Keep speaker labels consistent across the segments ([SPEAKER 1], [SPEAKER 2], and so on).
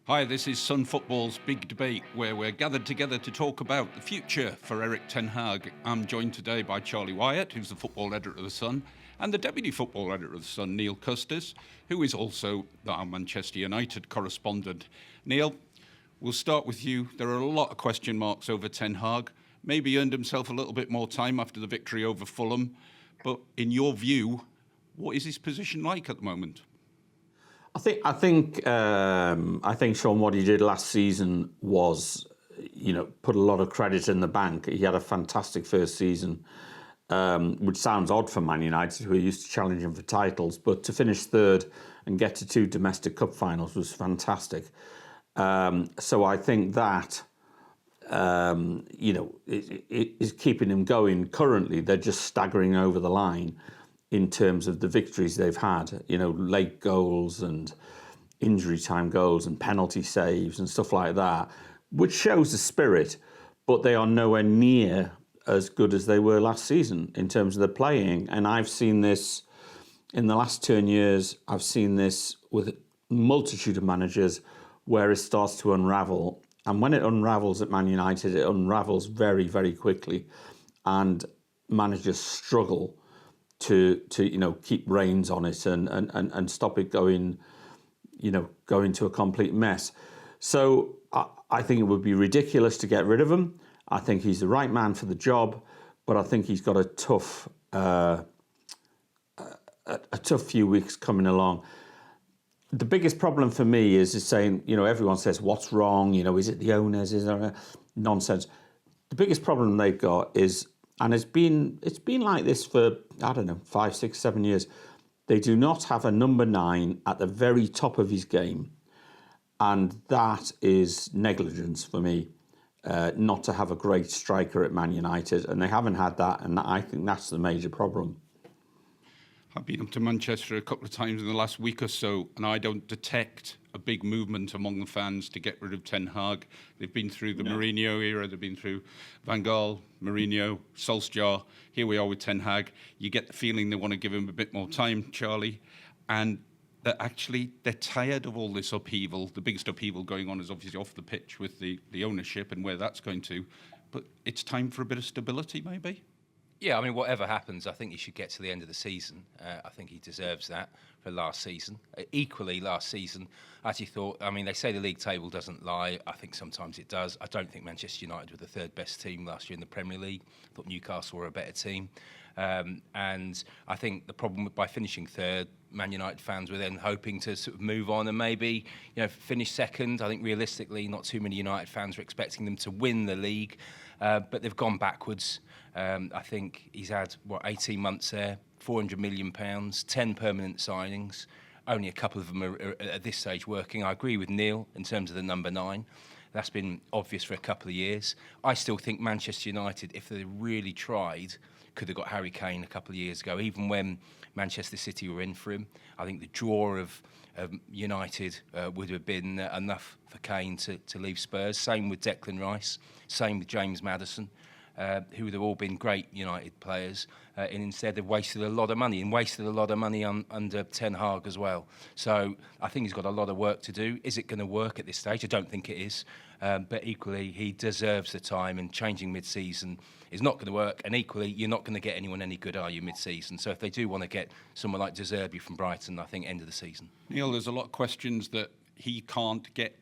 [SPEAKER 1] Hi, this is Sun Football's Big Debate, where we're gathered together to talk about the future for Erik Ten Hag. I'm joined today by Charlie Wyatt, who's the football editor of The Sun, and the deputy football editor of The Sun, Neil Custis, who is also our Manchester United correspondent. Neil, we'll start with you. There are a lot of question marks over Ten Hag. Maybe earned himself a little bit more time after the victory over Fulham. But in your view, what is his position like at the moment?
[SPEAKER 2] I think Sean, what he did last season was, put a lot of credit in the bank. He had a fantastic first season, which sounds odd for Man United, who are used to challenging for titles, but to finish third and get to 2 domestic cup finals was fantastic. So I think that, it is keeping him going. Currently, they're just staggering over the line in terms of the victories they've had, late goals and injury time goals and penalty saves and stuff like that, which shows the spirit, but they are nowhere near as good as they were last season in terms of the playing. And I've seen this in the last 10 years. I've seen this with a multitude of managers where it starts to unravel. And when it unravels at Man United, it unravels very, very quickly. And managers struggle to keep reins on it and stop it going to a complete mess. So I think it would be ridiculous to get rid of him. I think he's the right man for the job, but I think he's got a tough few weeks coming along. The biggest problem for me is saying, everyone says, what's wrong? Is it the owners? Is there nonsense? The biggest problem they've got is, and it's been like this for, 5, 6, 7 years. They do not have a number 9 at the very top of his game. And that is negligence for me, not to have a great striker at Man United. And they haven't had that, and I think that's the major problem.
[SPEAKER 1] I've been up to Manchester a couple of times in the last week or so, and I don't detect a big movement among the fans to get rid of Ten Hag. They've been through the Mourinho era, they've been through Van Gaal, Mourinho, Solskjaer. Here we are with Ten Hag. You get the feeling they want to give him a bit more time, Charlie, and that actually they're tired of all this upheaval. The biggest upheaval going on is obviously off the pitch with the ownership and where that's going to. But it's time for a bit of stability, maybe?
[SPEAKER 3] Yeah, whatever happens, I think he should get to the end of the season. I think he deserves that for last season. Equally, last season, I actually thought, they say the league table doesn't lie. I think sometimes it does. I don't think Manchester United were the third best team last year in the Premier League. I thought Newcastle were a better team. And I think the problem by finishing third, Man United fans were then hoping to sort of move on and maybe, finish second. I think realistically, not too many United fans were expecting them to win the league, but they've gone backwards. I think he's had, 18 months there, £400 million, 10 permanent signings. Only a couple of them are at this stage working. I agree with Neil in terms of the number 9. That's been obvious for a couple of years. I still think Manchester United, if they really tried, could have got Harry Kane a couple of years ago, even when Manchester City were in for him. I think the draw of United would have been enough for Kane to leave Spurs. Same with Declan Rice, same with James Maddison, who would have all been great United players, and instead they've wasted a lot of money under Ten Hag as well. So I think he's got a lot of work to do. Is it going to work at this stage? I don't think it is. But equally, he deserves the time, and changing mid-season is not going to work. And equally, you're not going to get anyone any good, are you, mid-season? So if they do want to get someone like De Zerbi from Brighton, I think end of the season.
[SPEAKER 1] Neil, there's a lot of questions that he can't get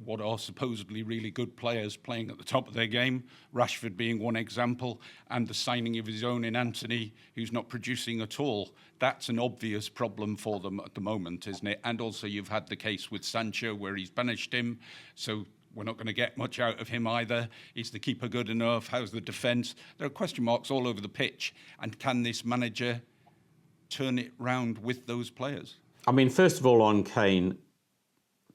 [SPEAKER 1] what are supposedly really good players playing at the top of their game, Rashford being one example, and the signing of his own in Anthony, who's not producing at all. That's an obvious problem for them at the moment, isn't it? And also you've had the case with Sancho where he's banished him, so we're not going to get much out of him either. Is the keeper good enough? How's the defence? There are question marks all over the pitch. And can this manager turn it round with those players?
[SPEAKER 2] First of all, on Kane,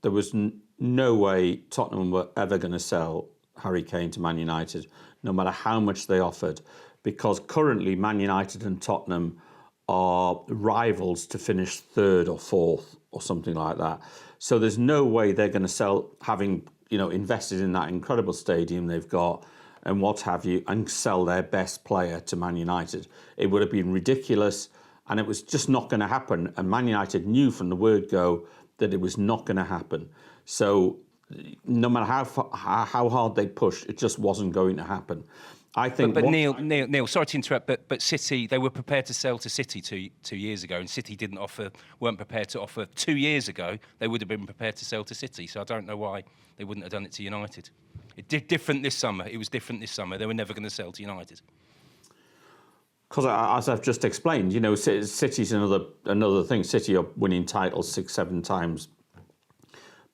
[SPEAKER 2] there was no way Tottenham were ever going to sell Harry Kane to Man United, no matter how much they offered, because currently Man United and Tottenham are rivals to finish third or fourth or something like that. So there's no way they're going to sell, having invested in that incredible stadium they've got and what have you, and sell their best player to Man United. It would have been ridiculous, and it was just not going to happen. And Man United knew from the word go that it was not going to happen. So no matter how hard they pushed, it just wasn't going to happen. I think.
[SPEAKER 3] But Neil, sorry to interrupt, but City, they were prepared to sell to City two years ago, and City weren't prepared to offer 2 years ago. They would have been prepared to sell to City, so I don't know why they wouldn't have done it to United. It did different this summer. It was different this summer. They were never going to sell to United.
[SPEAKER 2] Because as I've just explained, City's another thing. City are winning titles 6-7 times,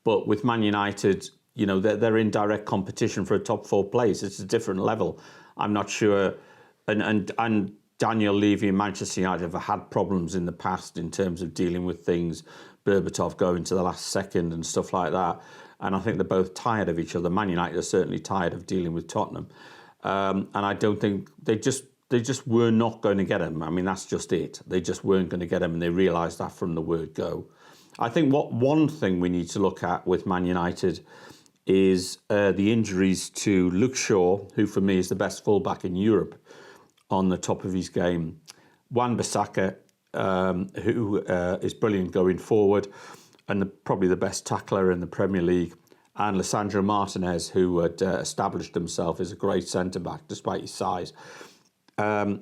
[SPEAKER 2] but with Man United, they're in direct competition for a top 4 place. It's a different level. I'm not sure, and Daniel Levy and Manchester United have had problems in the past in terms of dealing with things, Berbatov going to the last second and stuff like that. And I think they're both tired of each other. Man United are certainly tired of dealing with Tottenham, and I don't think they just were not going to get him. I mean, that's just it. They just weren't going to get him, and they realised that from the word go. I think one thing we need to look at with Man United is the injuries to Luke Shaw, who for me is the best fullback in Europe on the top of his game, Wan-Bissaka, who is brilliant going forward and probably the best tackler in the Premier League, and Lisandro Martinez, who had established himself as a great centre-back despite his size. And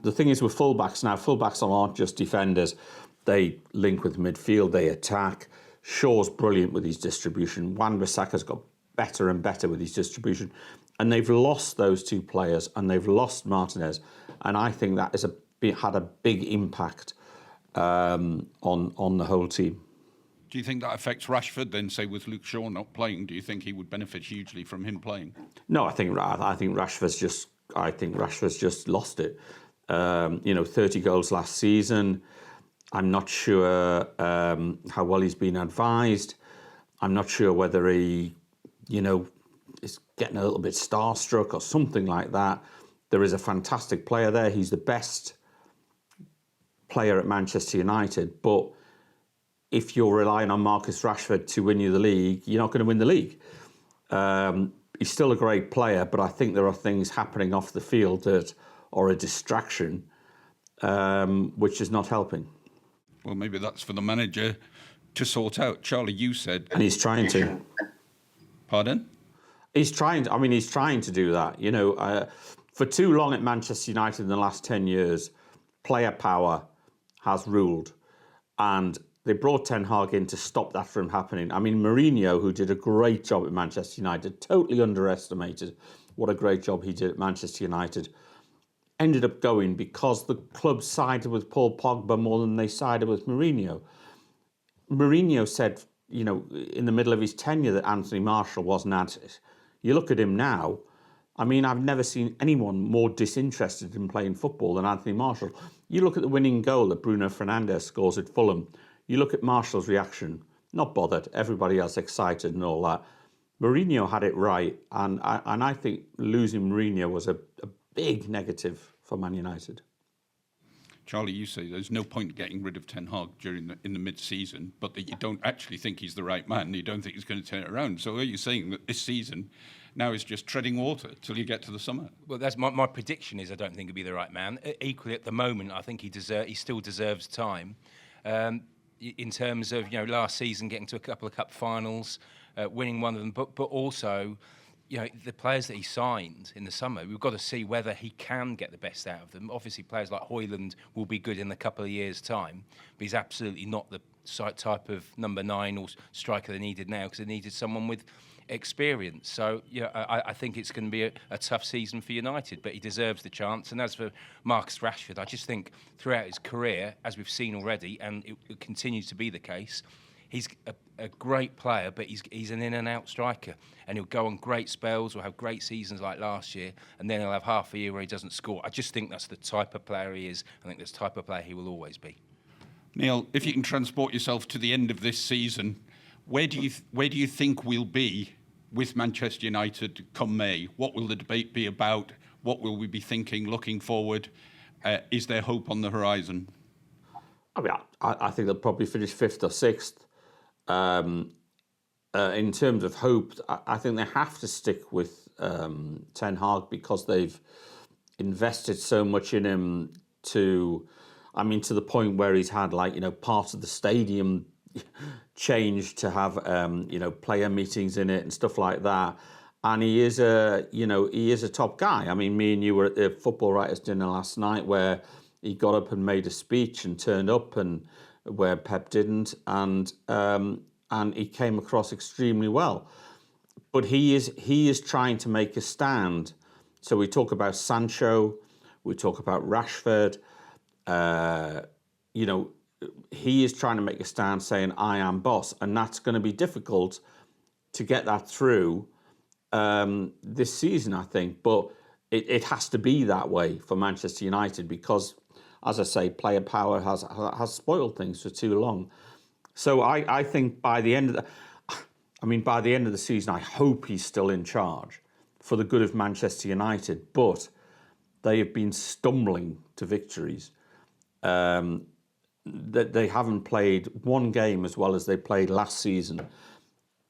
[SPEAKER 2] the thing is with fullbacks now, fullbacks aren't just defenders. They link with midfield, they attack. Shaw's brilliant with his distribution. Wan-Bissaka's got better and better with his distribution. And they've lost those 2 players, and they've lost Martinez. And I think that had a big impact on the whole team.
[SPEAKER 1] Do you think that affects Rashford then, say, with Luke Shaw not playing? Do you think he would benefit hugely from him playing? No,
[SPEAKER 2] I think Rashford's just lost it. 30 goals last season. I'm not sure how well he's been advised. I'm not sure whether he, is getting a little bit starstruck or something like that. There is a fantastic player there. He's the best player at Manchester United. But if you're relying on Marcus Rashford to win you the league, you're not going to win the league. He's still a great player, but I think there are things happening off the field that are a distraction, which is not helping.
[SPEAKER 1] Well, maybe that's for the manager to sort out. Charlie, you said...
[SPEAKER 2] And he's trying to.
[SPEAKER 1] Pardon?
[SPEAKER 2] He's trying to do that. For too long at Manchester United in the last 10 years, player power has ruled. And they brought Ten Hag in to stop that from happening. I mean, Mourinho, who did a great job at Manchester United, totally underestimated what a great job he did at Manchester United, ended up going because the club sided with Paul Pogba more than they sided with Mourinho. Mourinho said, in the middle of his tenure that Anthony Martial wasn't at it. You look at him now, I mean, I've never seen anyone more disinterested in playing football than Anthony Martial. You look at the winning goal that Bruno Fernandes scores at Fulham. You look at Martial's reaction, not bothered, everybody else excited and all that. Mourinho had it right, and I think losing Mourinho was a big negative for Man United.
[SPEAKER 1] Charlie, you say there's no point getting rid of Ten Hag in the mid-season, but that you don't actually think he's the right man. You don't think he's going to turn it around. So are you saying that this season now is just treading water till you get to the summer?
[SPEAKER 3] Well, that's my prediction is I don't think he'll be the right man. Equally, at the moment, I think he still deserves time. In terms of last season getting to a couple of cup finals, winning one of them, but also the players that he signed in the summer, we've got to see whether he can get the best out of them. Obviously, players like Højlund will be good in a couple of years' time, but he's absolutely not the type of number 9 or striker they needed now, because they needed someone with experience. So, I think it's going to be a tough season for United, but he deserves the chance. And as for Marcus Rashford, I just think throughout his career, as we've seen already, and it continues to be the case, he's a great player, but he's an in-and-out striker, and he'll go on great spells or have great seasons like last year, and then he'll have half a year where he doesn't score. I just think that's the type of player he is. I think that's the type of player he will always be.
[SPEAKER 1] Neil, if you can transport yourself to the end of this season, where do you think we'll be with Manchester United come May? What will the debate be about? What will we be thinking looking forward? Is there hope on the horizon?
[SPEAKER 2] I mean, I think they'll probably finish 5th or 6th. In terms of hope, I think they have to stick with Ten Hag because they've invested so much in him to the point where he's had part of the stadium changed to have player meetings in it and stuff like that. And he is a top guy. I mean, me and you were at the football writers' dinner last night where he got up and made a speech and turned up, and where Pep didn't, and he came across extremely well. But he is trying to make a stand. So we talk about Sancho, we talk about Rashford. He is trying to make a stand, saying I am boss, and that's going to be difficult to get that through this season, I think. But it has to be that way for Manchester United because, as I say, player power has spoiled things for too long. So I think by the end of the season, I hope he's still in charge for the good of Manchester United. But they have been stumbling to victories. That they haven't played one game as well as they played last season,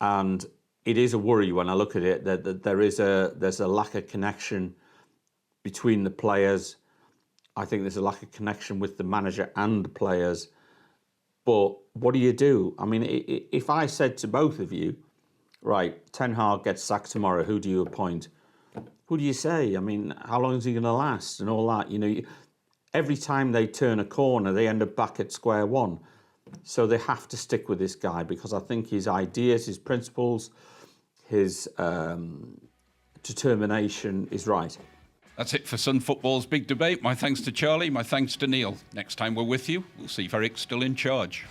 [SPEAKER 2] and it is a worry when I look at it that there's a lack of connection between the players. I think there's a lack of connection with the manager and the players. But what do? I mean, if I said to both of you, right, Ten Hag gets sacked tomorrow, who do you appoint? Who do you say? I mean, how long is he going to last and all that? Every time they turn a corner, they end up back at square one. So they have to stick with this guy because I think his ideas, his principles, his determination is right.
[SPEAKER 1] That's it for Sun Football's Big Debate. My thanks to Charlie, my thanks to Neil. Next time we're with you, we'll see if Eric's still in charge.